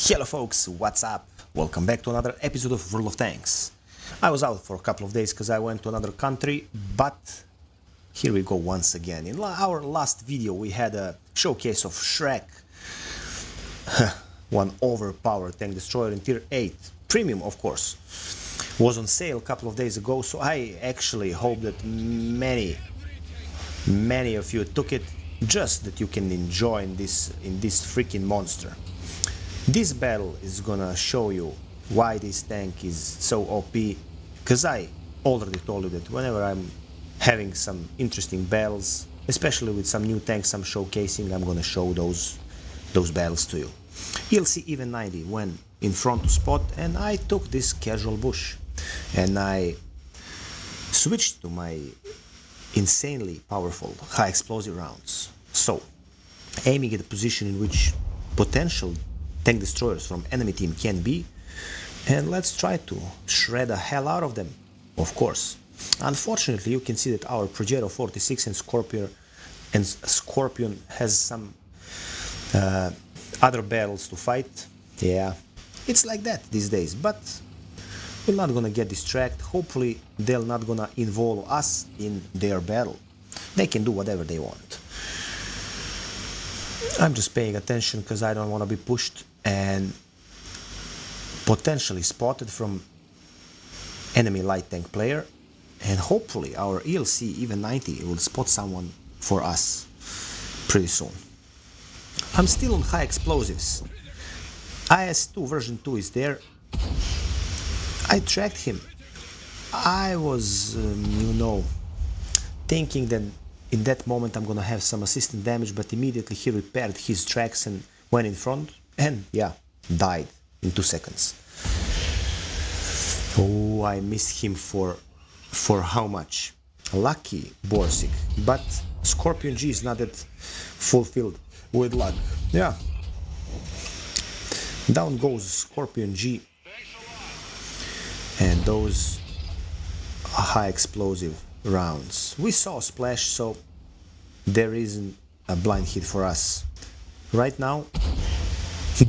Hello folks, what's up? Welcome back to another episode of World of Tanks. I was out for a couple of days because I went to another country, but here we go once again. In our last video we had a showcase of Shrek, one overpowered tank destroyer in tier 8, premium of course. Was on sale a couple of days ago, so I actually hope that many of you took it, just that you can enjoy in this freaking monster. This battle is gonna show you why this tank is so OP, because I already told you that whenever I'm having some interesting battles, especially with some new tanks I'm showcasing, I'm gonna show those battles to you. You'll see even 90 when in front to spot, and I took this casual bush and I switched to my insanely powerful high explosive rounds. So aiming at a position in which potential tank destroyers from enemy team can be, and let's try to shred the hell out of them, of course. Unfortunately, you can see that our Progetto 46 and Scorpion has some other battles to fight. Yeah, it's like that these days, but we're not gonna get distracted. Hopefully they're not gonna involve us in their battle. They can do whatever they want. I'm just paying attention because I don't want to be pushed and potentially spotted from enemy light tank player, and hopefully our ELC even 90 will spot someone for us pretty soon. I'm still on high explosives. IS2 version 2 is there. I tracked him. I was thinking that in that moment I'm gonna have some assistant damage, but immediately he repaired his tracks and went in front, and yeah, died in 2 seconds. Oh, I missed him for how much? Lucky Borsig, but Scorpion G is not that fulfilled with luck. Yeah, down goes Scorpion G, and those high explosive rounds. We saw a splash, so there isn't a blind hit for us. Right now,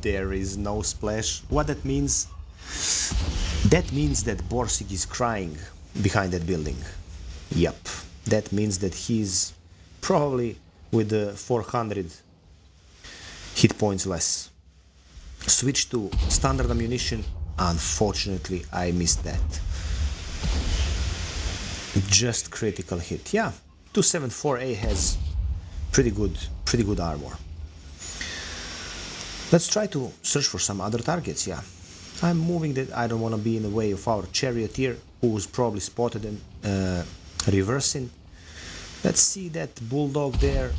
there is no splash. What that means? That means that Borsig is crying behind that building. Yep, that means that he's probably with the 400 hit points less. Switch to standard ammunition. Unfortunately, I missed that. Just critical hit. Yeah, 274A has pretty good armor. Let's try to search for some other targets. Yeah, I'm moving that I don't want to be in the way of our charioteer, who was probably spotted and reversing. Let's see that bulldog there.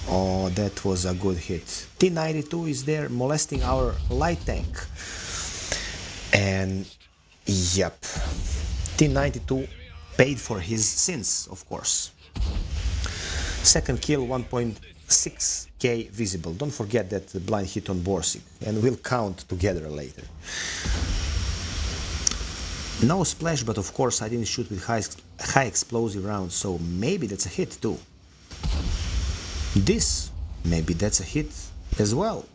Oh, that was a good hit. T92 is there molesting our light tank, and yep, T92 paid for his sins, of course. Second kill, 1.6k visible. Don't forget that the blind hit on Borsig, and we'll count together later. No splash, but of course I didn't shoot with high explosive rounds, so maybe that's a hit too. This, maybe that's a hit as well.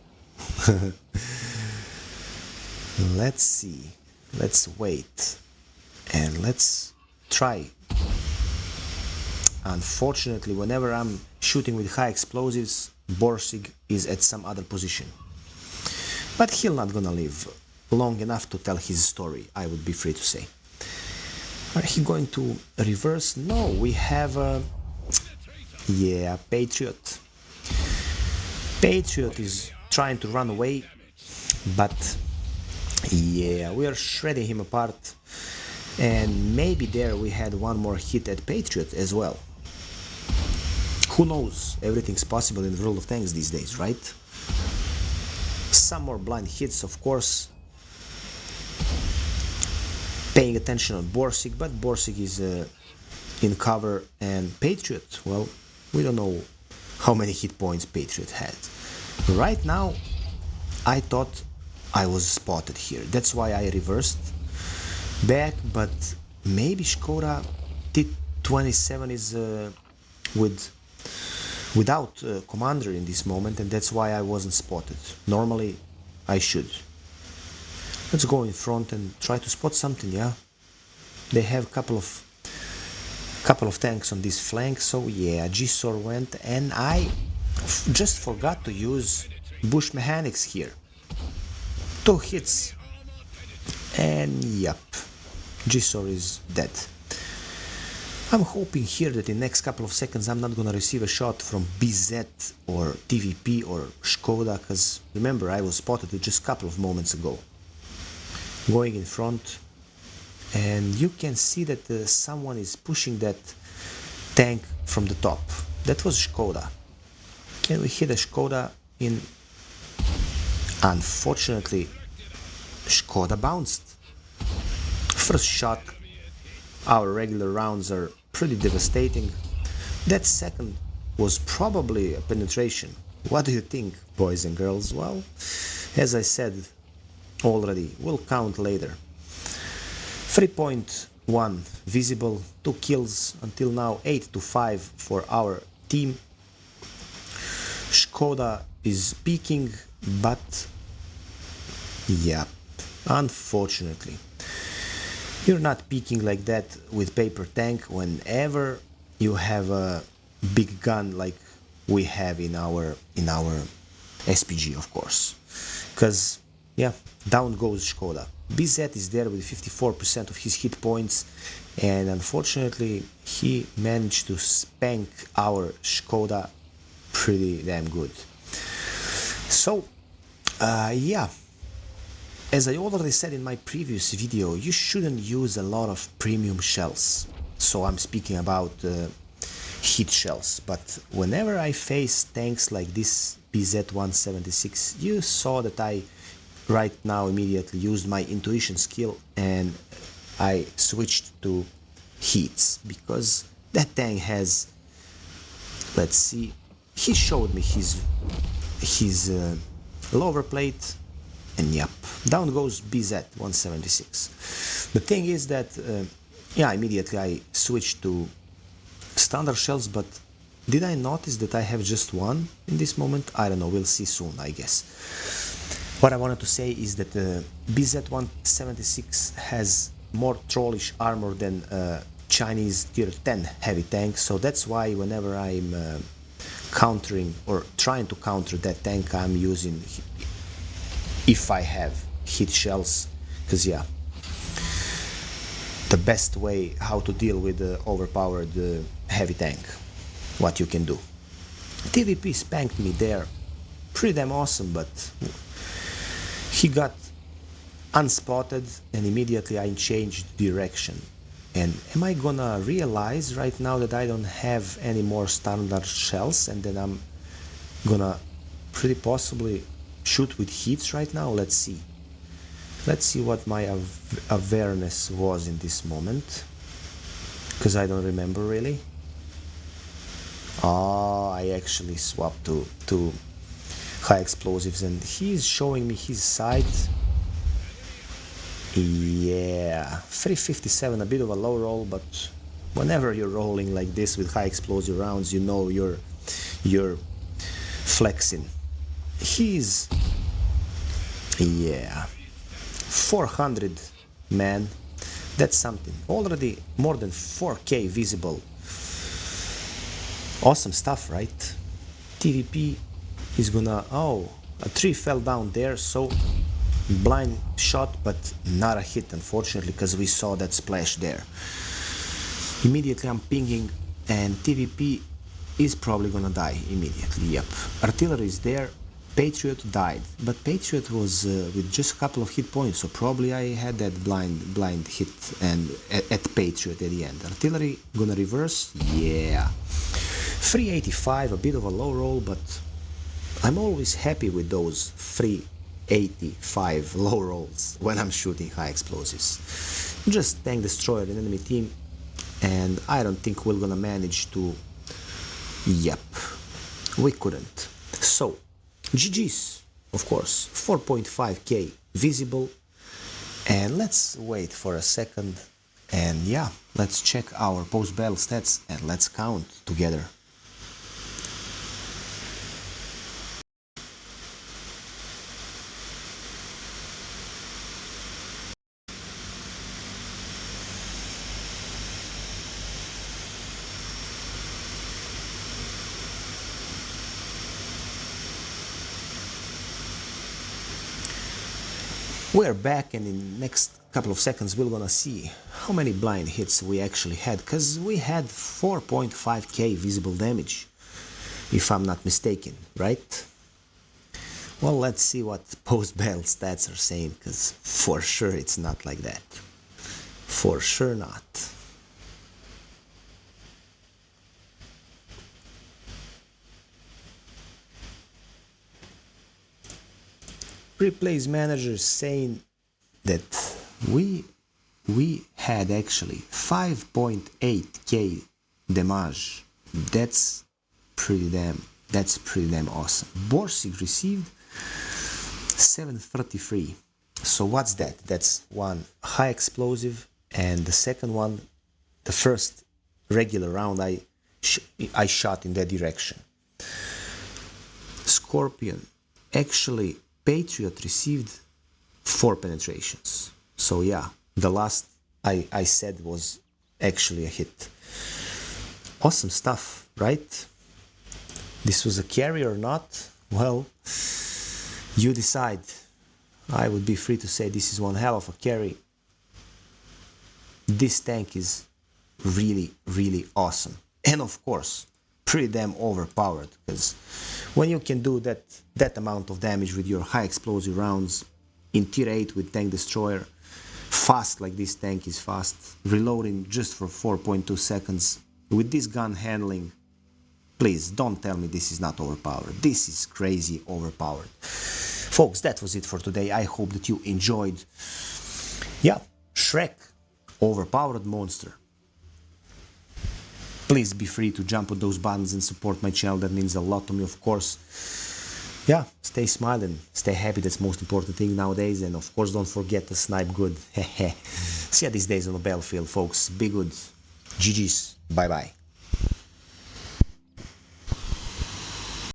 Let's see. Let's wait. And let's try. Unfortunately, whenever I'm shooting with high explosives, Borsig is at some other position. But he's not gonna live long enough to tell his story, I would be free to say. Are he going to reverse? No, we have a... yeah, Patriot. Patriot is trying to run away, but yeah, we are shredding him apart. And maybe there we had one more hit at Patriot as well. Who knows? Everything's possible in the world of tanks these days, right? Some more blind hits, of course. Paying attention on Borsig, but Borsig is in cover, and Patriot, well, we don't know how many hit points Patriot had. Right now, I thought I was spotted here. That's why I reversed back, but maybe Škoda T27 is without commander in this moment, and that's why I wasn't spotted. Normally I should. Let's go in front and try to spot something, yeah? They have a couple of tanks on this flank, so yeah, G-Sor went, and I just forgot to use bush mechanics here. 2 hits, and yep, G-Sor is dead. I'm hoping here that in next couple of seconds I'm not gonna receive a shot from BZ or TVP or Škoda, because remember I was spotted just a couple of moments ago. Going in front, and you can see that someone is pushing that tank from the top. That was Škoda. Can we hit a Škoda in? Unfortunately, Škoda bounced. First shot, our regular rounds are pretty devastating. That second was probably a penetration. What do you think, boys and girls? Well, as I said already, we'll count later. 3.1 visible, 2 kills until now, 8-5 for our team. Škoda is peaking, but yeah, unfortunately. You're not peaking like that with paper tank whenever you have a big gun like we have in our SPG, of course. Because yeah, down goes Škoda. BZ is there with 54% of his hit points, and unfortunately he managed to spank our Škoda pretty damn good. So yeah, as I already said in my previous video, you shouldn't use a lot of premium shells. So I'm speaking about hit shells, but whenever I face tanks like this BZ-176, you saw that I right now immediately used my intuition skill and I switched to hits, because that tank has, let's see, he showed me his lower plate, and yep, down goes BZ-176. The thing is that yeah, immediately I switched to standard shells, but did I notice that I have just one in this moment? I don't know, we'll see soon, I guess. What I wanted to say is that BZ-176 has more trollish armor than Chinese tier 10 heavy tank, so that's why whenever I'm countering or trying to counter that tank, I'm using, if I have hit shells, because yeah, the best way how to deal with the overpowered heavy tank, what you can do. TVP spanked me there, pretty damn awesome, but he got unspotted and immediately I changed direction. And am I gonna realize right now that I don't have any more standard shells and then I'm gonna pretty possibly shoot with hits right now? Let's see. Let's see what my awareness was in this moment, because I don't remember really. Oh, I actually swapped to high explosives and he's showing me his sight. Yeah, 357, a bit of a low roll, but whenever you're rolling like this with high explosive rounds, you know you're flexing. He's, yeah, 400, man, that's something. Already more than 4k visible. Awesome stuff, right? TVP is gonna, oh, a tree fell down there, so blind shot, but not a hit, unfortunately, because we saw that splash there. Immediately I'm pinging, and TVP is probably gonna die immediately. Yep, artillery is there. Patriot died, but Patriot was with just a couple of hit points, so probably I had that blind hit and at Patriot at the end. Artillery gonna reverse, yeah. 385, a bit of a low roll, but I'm always happy with those 385 low rolls when I'm shooting high explosives. Just tank destroyer in enemy team, and I don't think we're gonna manage to. Yep, we couldn't. So GG's, of course, 4.5k visible, and let's wait for a second, and yeah, let's check our post-battle stats and let's count together. We're back, and in the next couple of seconds we're gonna see how many blind hits we actually had, because we had 4.5k visible damage, if I'm not mistaken, right? Well, let's see what post-battle stats are saying, because for sure it's not like that. For sure not. Replays manager is saying that we had actually 5.8k damage. That's pretty damn awesome. Borsig received 733. So what's that? That's one high explosive, and the second one, the first regular round I shot in that direction. Scorpion, actually Patriot received 4 penetrations. So yeah, the last I said was actually a hit. Awesome stuff, right? This was a carry or not? Well, you decide. I would be free to say this is one hell of a carry. This tank is really, really awesome. And of course, pretty damn overpowered, because when you can do that amount of damage with your high explosive rounds in tier 8 with tank destroyer, fast like this tank is fast, reloading just for 4.2 seconds, with this gun handling, please don't tell me this is not overpowered. This is crazy overpowered. Folks, that was it for today. I hope that you enjoyed. Yeah, Shrek, overpowered monster. Please be free to jump on those buttons and support my channel. That means a lot to me, of course. Yeah, stay smiling, stay happy. That's the most important thing nowadays. And of course, don't forget to snipe good. See ya these days on the battlefield, folks. Be good. GG's. Bye-bye.